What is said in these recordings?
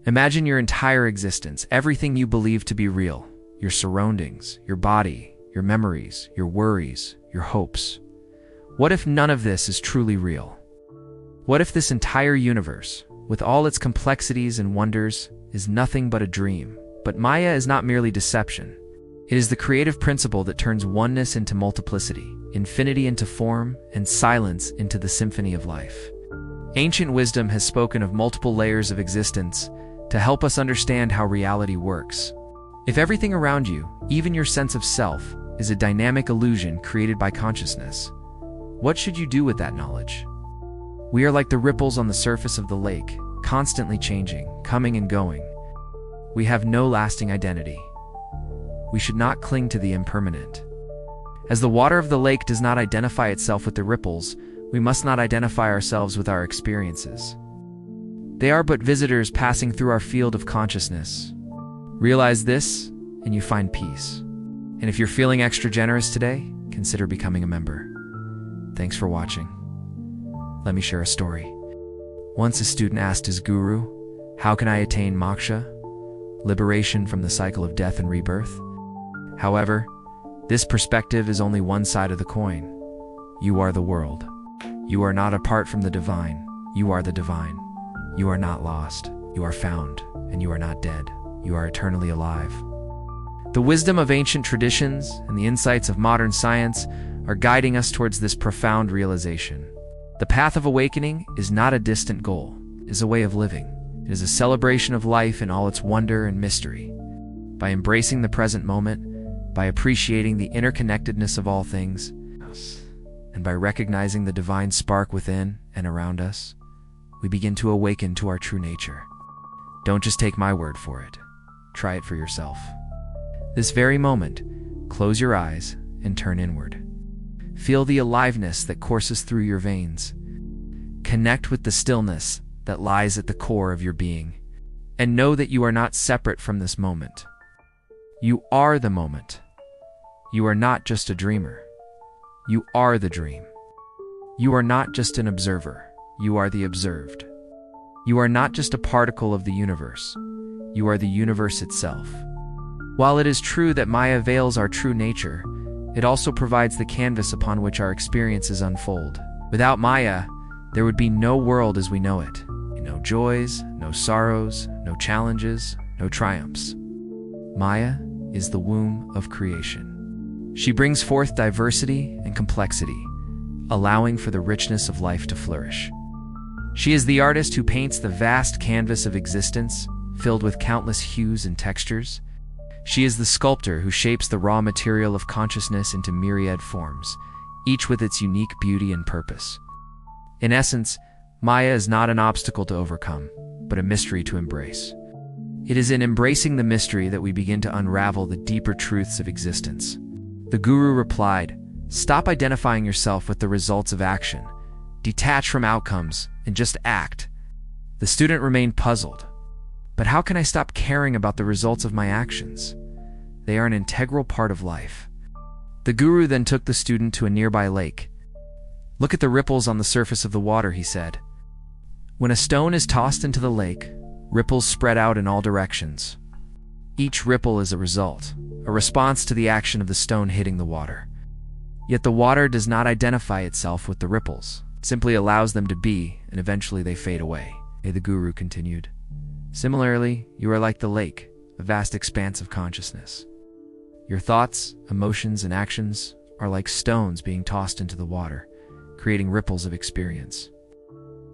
Imagine your entire existence, everything you believe to be real, your surroundings, your body, your memories, your worries, your hopes. What if none of this is truly real? What if this entire universe, with all its complexities and wonders, is nothing but a dream? But Maya is not merely deception. It is the creative principle that turns oneness into multiplicity, infinity into form, and silence into the symphony of life. Ancient wisdom has spoken of multiple layers of existence to help us understand how reality works. If everything around you, even your sense of self, is a dynamic illusion created by consciousness, what should you do with that knowledge? We are like the ripples on the surface of the lake, constantly changing, coming and going. We have no lasting identity. We should not cling to the impermanent. As the water of the lake does not identify itself with the ripples, we must not identify ourselves with our experiences. They are but visitors passing through our field of consciousness. Realize this, and you find peace. And if you're feeling extra generous today, consider becoming a member. Thanks for watching. Let me share a story. Once a student asked his guru, "How can I attain moksha, liberation from the cycle of death and rebirth?" However, this perspective is only one side of the coin. You are the world. You are not apart from the divine. You are the divine. You are not lost. You are found, and you are not dead. You are eternally alive. The wisdom of ancient traditions and the insights of modern science are guiding us towards this profound realization. The path of awakening is not a distant goal. It is a way of living. It is a celebration of life in all its wonder and mystery. By embracing the present moment, by appreciating the interconnectedness of all things, and by recognizing the divine spark within and around us, we begin to awaken to our true nature. Don't just take my word for it. Try it for yourself. This very moment, close your eyes and turn inward. Feel the aliveness that courses through your veins. Connect with the stillness that lies at the core of your being, and know that you are not separate from this moment. You are the moment. You are not just a dreamer. You are the dream. You are not just an observer. You are the observed. You are not just a particle of the universe. You are the universe itself. While it is true that Maya veils our true nature, it also provides the canvas upon which our experiences unfold. Without Maya, there would be no world as we know it. No joys, no sorrows, no challenges, no triumphs. Maya is the womb of creation. She brings forth diversity and complexity, allowing for the richness of life to flourish. She is the artist who paints the vast canvas of existence, filled with countless hues and textures. She is the sculptor who shapes the raw material of consciousness into myriad forms, each with its unique beauty and purpose. In essence, Maya is not an obstacle to overcome, but a mystery to embrace. It is in embracing the mystery that we begin to unravel the deeper truths of existence. The guru replied, "Stop identifying yourself with the results of action. Detach from outcomes and just act." The student remained puzzled. But how can I stop caring about the results of my actions? They are an integral part of life. The guru then took the student to a nearby lake. "Look at the ripples on the surface of the water," he said. When a stone is tossed into the lake, ripples spread out in all directions. Each ripple is a result, a response to the action of the stone hitting the water. Yet the water does not identify itself with the ripples. It simply allows them to be, and eventually they fade away. The guru continued. Similarly, you are like the lake, a vast expanse of consciousness. Your thoughts, emotions, and actions are like stones being tossed into the water, creating ripples of experience.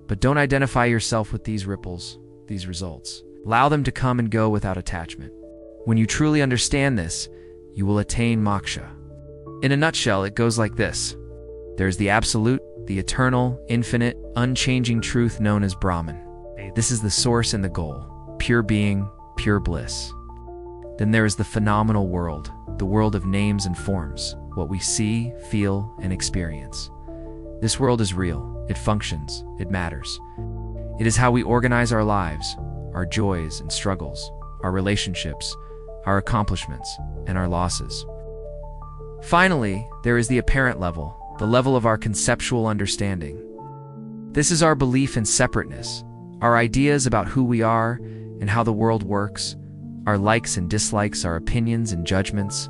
But don't identify yourself with these ripples, these results. Allow them to come and go without attachment. When you truly understand this, you will attain moksha. In a nutshell, it goes like this. There is the absolute, the eternal, infinite, unchanging truth known as Brahman. This is the source and the goal, pure being, pure bliss. Then there is the phenomenal world, the world of names and forms, what we see, feel, and experience. This world is real, it functions, it matters. It is how we organize our lives, our joys and struggles, our relationships, our accomplishments, and our losses. Finally, there is the apparent level, the level of our conceptual understanding. This is our belief in separateness, our ideas about who we are, and how the world works, our likes and dislikes, our opinions and judgments.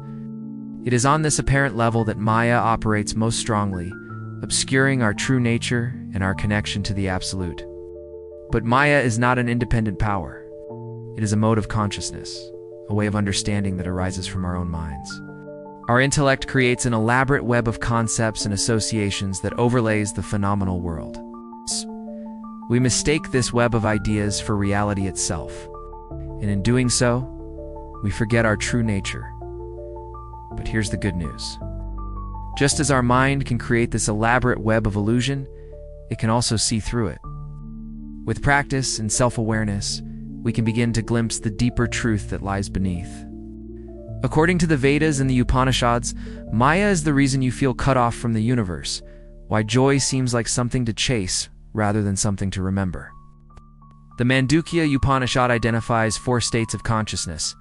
It is on this apparent level that Maya operates most strongly, obscuring our true nature and our connection to the Absolute. But Maya is not an independent power. It is a mode of consciousness, a way of understanding that arises from our own minds. Our intellect creates an elaborate web of concepts and associations that overlays the phenomenal world. We mistake this web of ideas for reality itself, and in doing so, we forget our true nature. But here's the good news. Just as our mind can create this elaborate web of illusion, it can also see through it. With practice and self-awareness, we can begin to glimpse the deeper truth that lies beneath. According to the Vedas and the Upanishads, Maya is the reason you feel cut off from the universe, why joy seems like something to chase rather than something to remember. The Mandukya Upanishad identifies 4 states of consciousness: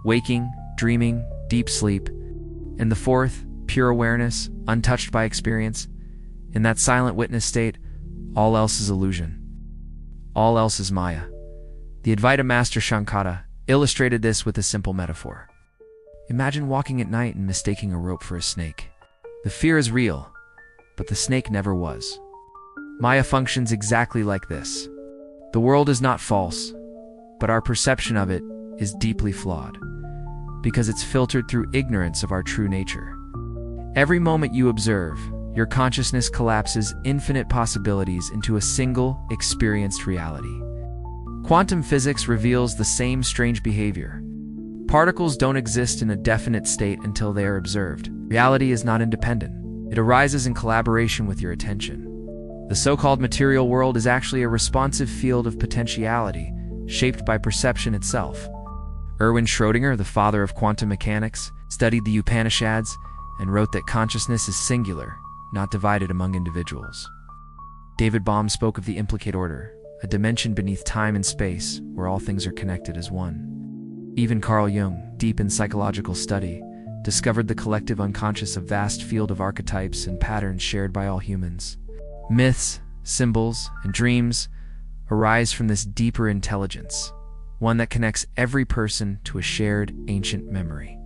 waking, dreaming, deep sleep, and the 4th, pure awareness, untouched by experience. In that silent witness state, all else is illusion. All else is Maya. The Advaita master Shankara illustrated this with a simple metaphor. Imagine walking at night and mistaking a rope for a snake. The fear is real, but the snake never was. Maya functions exactly like this. The world is not false, but our perception of it is deeply flawed, because it's filtered through ignorance of our true nature. Every moment you observe, your consciousness collapses infinite possibilities into a single, experienced reality. Quantum physics reveals the same strange behavior. Particles don't exist in a definite state until they are observed. Reality is not independent. It arises in collaboration with your attention. The so-called material world is actually a responsive field of potentiality, shaped by perception itself. Erwin Schrödinger, the father of quantum mechanics, studied the Upanishads and wrote that consciousness is singular, not divided among individuals. David Bohm spoke of the implicate order, a dimension beneath time and space where all things are connected as one. Even Carl Jung, deep in psychological study, discovered the collective unconscious, a vast field of archetypes and patterns shared by all humans. Myths, symbols, and dreams arise from this deeper intelligence, one that connects every person to a shared ancient memory.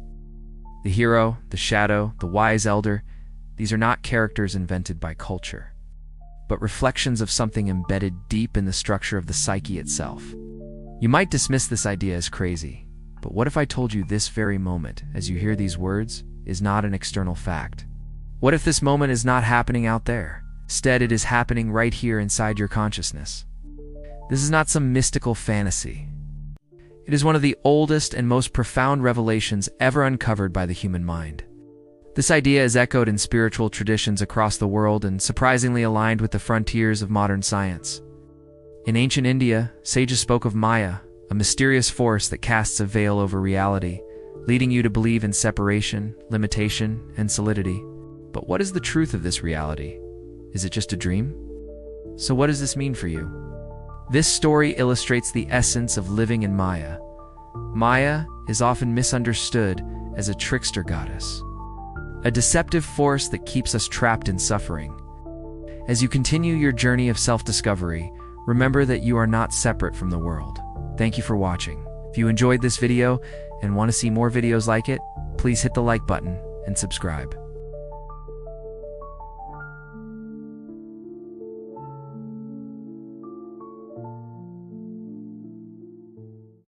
The hero, the shadow, the wise elder, these are not characters invented by culture, but reflections of something embedded deep in the structure of the psyche itself. You might dismiss this idea as crazy, but what if I told you this very moment, as you hear these words, is not an external fact? What if this moment is not happening out there? Instead, it is happening right here inside your consciousness. This is not some mystical fantasy. It is one of the oldest and most profound revelations ever uncovered by the human mind. This idea is echoed in spiritual traditions across the world and surprisingly aligned with the frontiers of modern science. In ancient India, sages spoke of Maya, a mysterious force that casts a veil over reality, leading you to believe in separation, limitation, and solidity. But what is the truth of this reality? Is it just a dream? So what does this mean for you? This story illustrates the essence of living in Maya. Maya is often misunderstood as a trickster goddess, a deceptive force that keeps us trapped in suffering. As you continue your journey of self-discovery, remember that you are not separate from the world. Thank you for watching. If you enjoyed this video and want to see more videos like it, please hit the like button and subscribe.